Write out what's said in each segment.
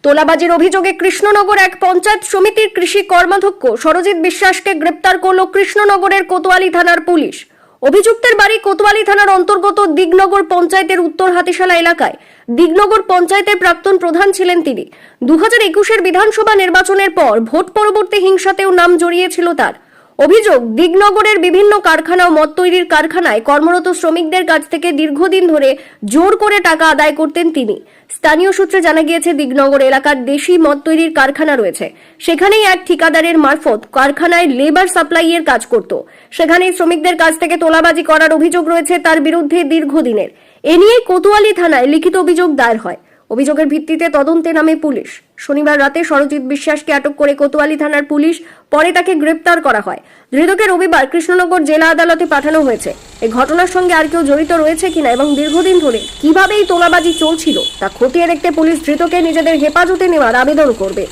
তোলাবাজির অভিযোগে কৃষ্ণনগর এক পঞ্চায়েত সমিতির কৃষি কর্মাধ্যক্ষ সরজিৎ বিশ্বাসকে গ্রেপ্তার করল কৃষ্ণনগরের কোতোয়ালি থানার পুলিশ। অভিযুক্তের বাড়ি কোতোয়ালি থানার অন্তর্গত দিগনগর পঞ্চায়েতের উত্তর হাতিশালা এলাকায়। দিগনগর পঞ্চায়েতের প্রাক্তন প্রধান ছিলেন তিনি। 2021-এর বিধানসভা নির্বাচনের পর ভোট পরবর্তী হিংসাতেও নাম জড়িয়েছিল তার। অভিযোগ, দিগনগরের বিভিন্ন কারখানা ও মদ তৈরির কারখানায় কর্মরত শ্রমিকদের কাছ থেকে দীর্ঘদিন ধরে জোর করে টাকা আদায় করতেন তিনি। স্থানীয় সূত্রে জানা গিয়েছে, দিগনগর এলাকার দেশি মদ তৈরির কারখানা রয়েছে, সেখানেই এক ঠিকাদারের মারফত কারখানায় লেবার সাপ্লাইয়ের কাজ করত। সেখানেই শ্রমিকদের কাছ থেকে তোলাবাজি করার অভিযোগ রয়েছে তার বিরুদ্ধে দীর্ঘদিনের। এ নিয়ে কোতোয়ালি থানায় লিখিত অভিযোগ দায়ের হয়। অভিযোগের ভিত্তিতে তদন্তে নামে পুলিশ। শনিবার রাতে সরজিৎ বিশ্বাসকে আটক করে কোতোয়ালি থানার পুলিশ, পরে তাকে গ্রেপ্তার করা হয়। ধৃতকে রবিবার কৃষ্ণনগর জেলা আদালতে পাঠানো হয়েছে। এই ঘটনার সঙ্গে আর কেউ জড়িত রয়েছে কিনা এবং দীর্ঘদিন ধরে কিভাবে এই তোলাবাজি চলছিল তা খতিয়ে দেখতে পুলিশ ধৃতকে নিজেদের হেফাজতে নেওয়ার আবেদন করবে।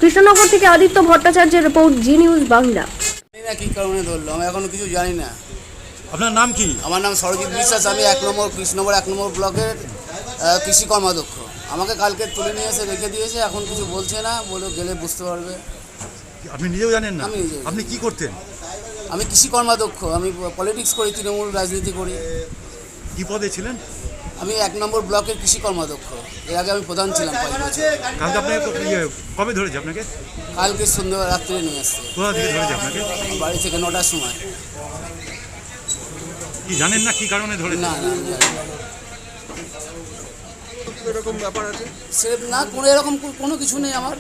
কৃষ্ণনগর থেকে আদিত্য ভট্টাচার্যের রিপোর্ট, জি নিউজ বাংলা। কি কারণে ধরলো আমি এখনো কিছু জানি না। আপনার নাম কি? আমার নাম সরজিৎ বিশ্বাস। আমি 1 নম্বর কৃষ্ণনগর 1 নম্বর ব্লকের কৃষি কর্মাধ্যক্ষ। আমাকে কালকে তুলে নিয়ে এসে রেখে দিয়েছে, এখন কিছু বলছে না, বলে গেলে বুঝতে পারবে। আপনি নিজেও জানেন না? আমি নিজেও। আপনি কি করতেন? আমি কৃষি কর্মাধ্যক্ষ, আমি পলিটিক্স করি, তৃণমূল রাজনীতি করি। কি পদে ছিলেন? আমি 1 নম্বর ব্লকের কৃষি কর্মাধ্যক্ষ। এর আগে আমি প্রধান ছিলাম 5 বছর। কালকে আপনাকে কবে ধরেছে আপনাকে? কালকে সন্ধ্যা রাত্রে নিয়ে আসছে। কোথা থেকে ধরেছে আপনাকে? বাড়ি থেকে 9টার সময়। কি জানেন না কি কারণে ধরেছে? না না, আমি জানি না। এরকম ব্যাপার আছে সে না, এরকম কোনো কিছু নেই আমার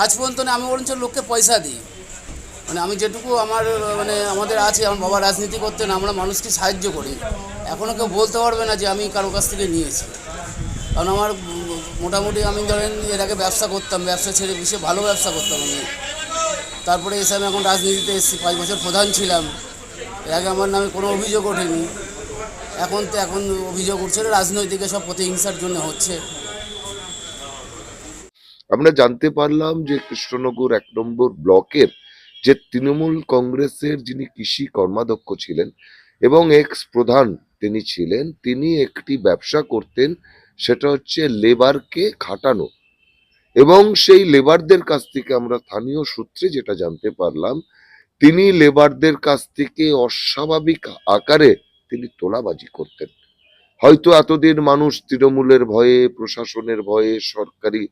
আজ পর্যন্ত। না, আমি বরঞ্চ লোককে পয়সা দিই। মানে আমি যেটুকু আমার আমাদের আছে, আমার বাবা রাজনীতি করতেন, আমরা মানুষকে সাহায্য করি। এখনও কেউ বলতে পারবে না যে আমি কারো কাছ থেকে নিয়েছি। কারণ আমার মোটামুটি, আমি ধরেন এর আগে ব্যবসা করতাম, ব্যবসা ছেড়ে বেশি ভালো ব্যবসা করতাম আমি। তারপরে এসে আমি এখন রাজনীতিতে এসেছি, 5 বছর প্রধান ছিলাম। এর আগে আমার নামে কোনো অভিযোগ ওঠেনি। এখন অভিযোগ উঠছে রাজনৈতিক সব প্রতিহিংসার জন্য হচ্ছে। আমরা জানতে পারলাম যে কৃষ্ণনগর 1 নম্বর ব্লকের যে তৃণমূল কংগ্রেসের যিনি কৃষি কর্মাধ্যক্ষ ছিলেন এবং এক্স প্রধান তিনি ছিলেন, তিনি একটি ব্যবসা করতেন, সেটা হচ্ছে লেবারকে খাটানো। এবং সেই লেবারদের কাছ থেকে আমরা স্থানীয় সূত্রে যেটা জানতে পারলাম, তিনি লেবারদের কাছ থেকে অস্বাভাবিক আকারে তিনি তোলাবাজি করতেন। হয়তো এতদিন মানুষ তৃণমূলের ভয়ে, প্রশাসনের ভয়ে, সরকারি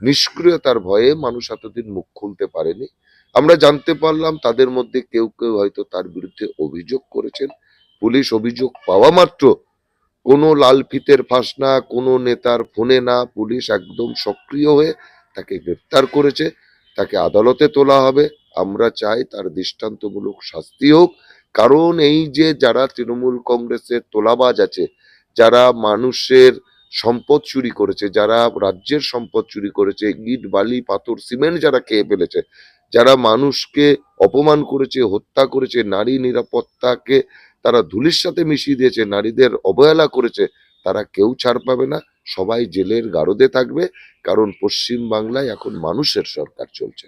নিষ্ক্রিয়তার ভয়ে মানুষ এতদিন মুখ খুলতে পারেনি। আমরা জানতে পারলাম তাদের মধ্যে কেউ কেউ হয়তো তার বিরুদ্ধে অভিযোগ করেছেন। পুলিশ অভিযোগ পাওয়া মাত্র কোনো লাল ফিতের ফাঁস না, কোনো নেতার ফোনে না, পুলিশ একদম সক্রিয় হয়ে তাকে গ্রেফতার করেছে, তাকে আদালতে তোলা হবে। আমরা চাই তার দৃষ্টান্তমূলক শাস্তি হোক, কারণ এই যে যারা তৃণমূল কংগ্রেসের তোলাবাজ আছে, যারা মানুষের সম্পদ চুরি করেছে, যারা রাজ্যের সম্পদ চুরি করেছে, ইট বালি পাথর সিমেন্ট যারা খেয়ে ফেলেছে, যারা মানুষকে অপমান করেছে, হত্যা করেছে, নারী নিরাপত্তাকে তারা ধুলির সাথে মিশিয়ে দিয়েছে, নারীদের অবহেলা করেছে, তারা কেউ ছাড় পাবে না। সবাই জেলের গারদে থাকবে, কারণ পশ্চিম বাংলায় এখন মানুষের সরকার চলছে।